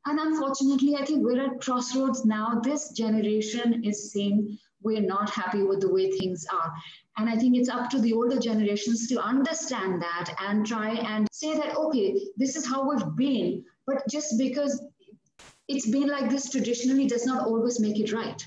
And unfortunately, I think we're at crossroads now. This generation is saying we're not happy with the way things are. And I think it's up to the older generations to understand that and try and say that, okay, this is how we've been. But just because it's been like this traditionally does not always make it right.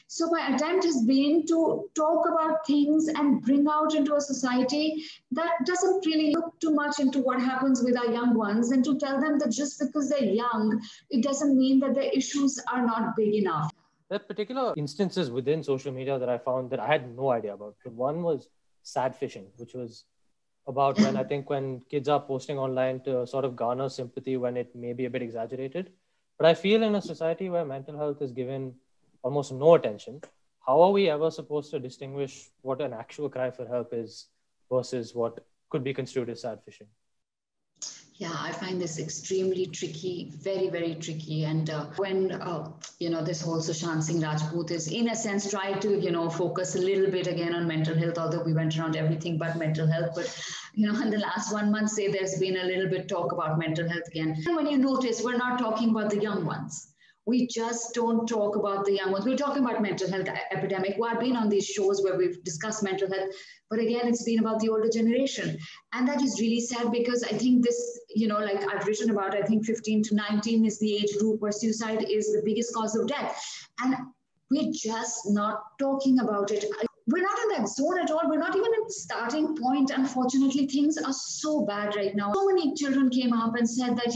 So my attempt has been to talk about things and bring out into a society that doesn't really look too much into what happens with our young ones, and to tell them that just because they're young, it doesn't mean that their issues are not big enough. There are particular instances within social media that I found that I had no idea about. One was sad fishing, which was about when kids are posting online to sort of garner sympathy when it may be a bit exaggerated. But I feel in a society where mental health is given almost no attention, how are we ever supposed to distinguish what an actual cry for help is versus what could be construed as sad fishing? Yeah, I find this extremely tricky, very, very tricky. And when, this whole Sushant Singh Rajput is, in a sense, try to, focus a little bit again on mental health, although we went around everything but mental health. But, in the last 1 month, say there's been a little bit talk about mental health again. And when you notice, we're not talking about the young ones. We just don't talk about the young ones. We're talking about mental health epidemic. Well, I've been on these shows where we've discussed mental health, but again, it's been about the older generation. And that is really sad because I think this, like I've written about, I think 15 to 19 is the age group where suicide is the biggest cause of death. And we're just not talking about it. We're not in that zone at all. We're not even at the starting point. Unfortunately, things are so bad right now. So many children came up and said that,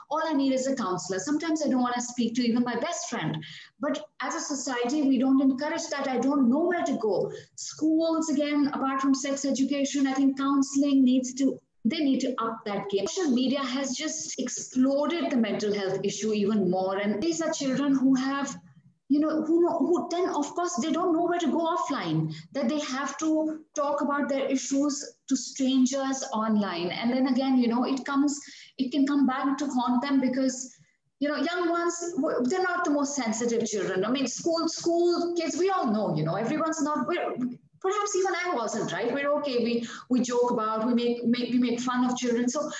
all I need is a counselor. Sometimes I don't want to speak to even my best friend. But as a society, we don't encourage that. I don't know where to go. Schools, again, apart from sex education, I think counseling they need to up that game. Social media has just exploded the mental health issue even more. And these are children who have who then, of course, they don't know where to go offline, that they have to talk about their issues to strangers online. And then again, it can come back to haunt them because, young ones, they're not the most sensitive children. I mean, school kids, we all know, everyone's not, perhaps even I wasn't, right? We're okay. We joke about, we make fun of children. So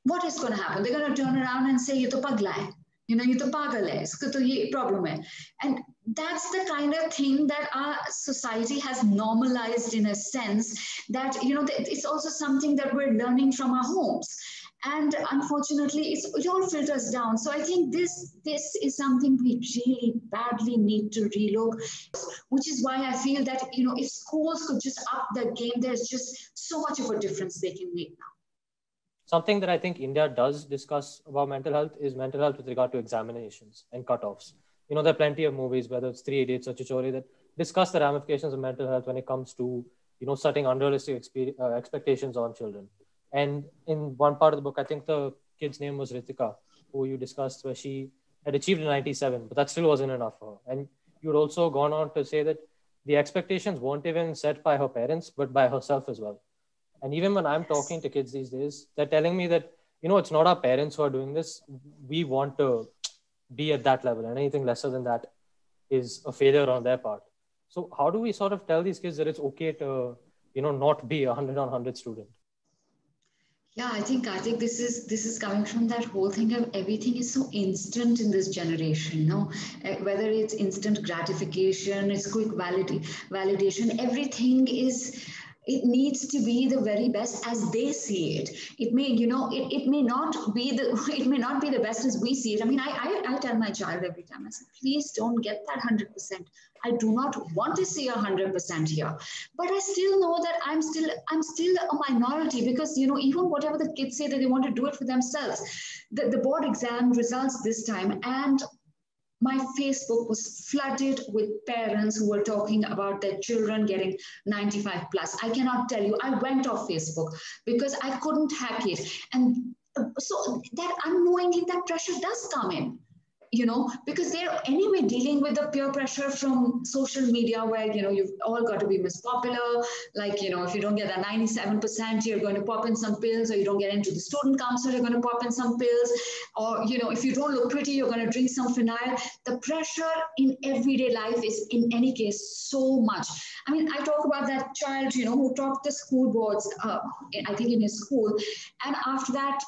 what is going to happen? They're going to turn around and say, "Ye to pagla hai. ये तो पागल है, इसको तो ये problem है." And that's the kind of thing that our society has normalized in a sense that, it's also something that we're learning from our homes. And unfortunately, it all filters down. So I think this is something we really badly need to relook, which is why I feel that, if schools could just up their game, there's just so much of a difference they can make now. Something that I think India does discuss about mental health is mental health with regard to examinations and cutoffs. There are plenty of movies, whether it's Three Idiots or Chichori, that discuss the ramifications of mental health when it comes to, setting unrealistic expectations on children. And in one part of the book, I think the kid's name was Ritika, who you discussed, where she had achieved a 97, but that still wasn't enough for her. And you'd also gone on to say that the expectations weren't even set by her parents, but by herself as well. And even when I'm talking to kids these days, they're telling me that, it's not our parents who are doing this. We want to be at that level, and anything lesser than that is a failure on their part. So how do we sort of tell these kids that it's okay to, not be 100 on 100 student? Yeah, I think this is coming from that whole thing of everything is so instant in this generation, no? Whether it's instant gratification, it's quick validation, everything is. It needs to be the very best as they see it. It may, it may not be the best as we see it. I mean, I tell my child every time, I say, please don't get that 100%. I do not want to see 100% here. But I still know that I'm still a minority because, even whatever the kids say that they want to do it for themselves. The board exam results this time, and my Facebook was flooded with parents who were talking about their children getting 95 plus. I cannot tell you, I went off Facebook because I couldn't hack it. And so that unknowingly, that pressure does come in. because they're anyway dealing with the peer pressure from social media where, you've all got to be Miss Popular. Like, if you don't get that 97%, you're going to pop in some pills, or you don't get into the student council, you're going to pop in some pills, or, if you don't look pretty, you're going to drink some phenyl. The pressure in everyday life is, in any case, so much. I mean, I talk about that child, who topped the school boards, I think in his school. And after that,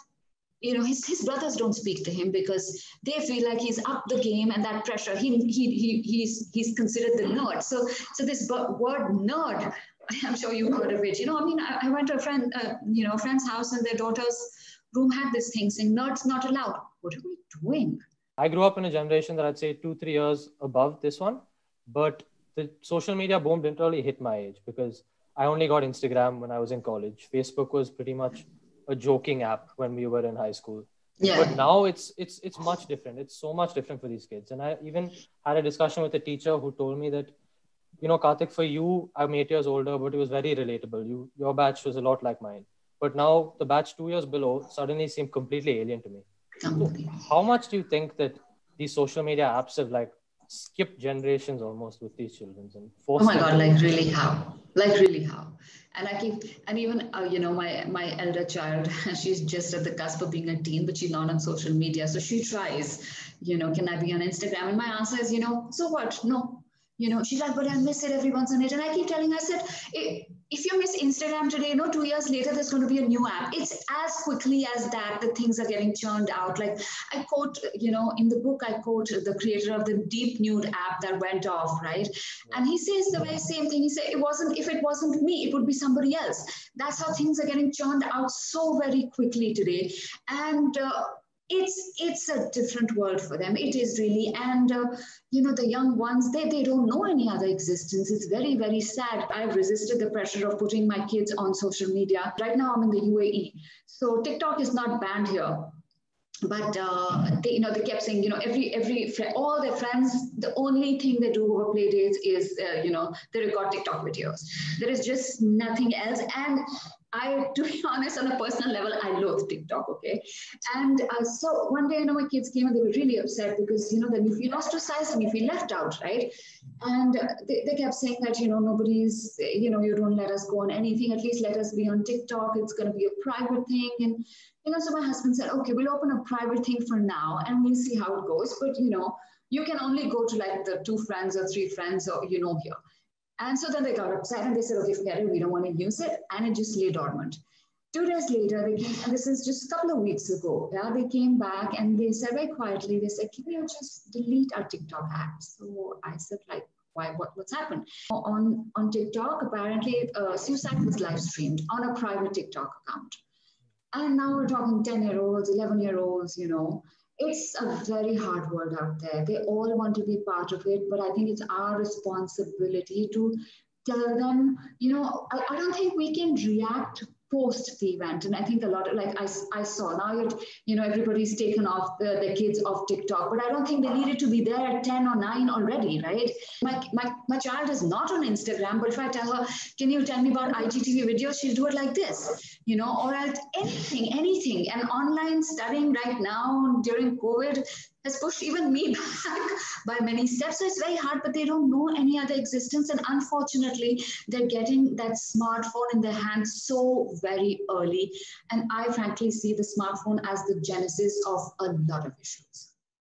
his brothers don't speak to him because they feel like he's up the game, and that pressure, he's considered the nerd. So this word nerd, I'm sure you've heard of it. I went to a friend's house, and their daughter's room had this thing saying nerds not allowed. What are we doing? I grew up in a generation that I'd say 2-3 years above this one, but the social media boom didn't really hit my age because I only got Instagram when I was in college. Facebook was pretty much a joking app when we were in high school. Yeah. But now it's much different. It's so much different for these kids. And I even had a discussion with a teacher who told me that, Karthik, for you, I'm 8 years older, but it was very relatable. Your batch was a lot like mine. But now the batch 2 years below suddenly seemed completely alien to me. So how much do you think that these social media apps have skipped generations almost with these children and forced? Oh my God, really how? Really how? And even my elder child, she's just at the cusp of being a teen, but she's not on social media. So she tries, can I be on Instagram? And my answer is, so what? No. She's like, but I miss it. Everyone's on it. And I keep telling her, I said, if you miss Instagram today, 2 years later, there's going to be a new app. It's as quickly as that things are getting churned out. Like I quote, in the book, I quote the creator of the Deep Nude app that went off, right? Yeah. And he says the very same thing. He said, if it wasn't me, it would be somebody else. That's how things are getting churned out so very quickly today. And it's a different world for them. It is really. And, the young ones, they don't know any other existence. It's very, very sad. I've resisted the pressure of putting my kids on social media. Right now, I'm in the UAE. So TikTok is not banned here. But they kept saying, all their friends, the only thing they do over play dates is, they record TikTok videos. There is just nothing else. And to be honest, on a personal level, I loathe TikTok, okay? And so one day, my kids came and they were really upset because, then you feel ostracized and you feel left out, right? And they kept saying that, nobody's, you don't let us go on anything, at least let us be on TikTok. It's going to be a private thing. And, so my husband said, okay, we'll open a private thing for now and we'll see how it goes. But, you can only go to the 2 friends or 3 friends or, here. And so then they got upset and they said, okay, forget it, we don't want to use it. And it just lay dormant. 2 days later, they came, and this is just a couple of weeks ago, they came back and they said very quietly, they said, can you just delete our TikTok app? So I said, why, what's happened? On TikTok, apparently suicide was live streamed on a private TikTok account. And now we're talking 10-year-olds, 11-year-olds, It's a very hard world out there. They all want to be part of it, but I think it's our responsibility to tell them, I don't think we can react post the event. And I think a lot of, I saw now, everybody's taken off their kids off TikTok, but I don't think they needed to be there at 10 or 9 already, right? My child is not on Instagram, but if I tell her, can you tell me about IGTV videos, she'll do it like this, or else anything. And online studying right now during COVID has pushed even me back by many steps. So it's very hard, but they don't know any other existence. And unfortunately, they're getting that smartphone in their hands so very early. And I frankly see the smartphone as the genesis of a lot of issues.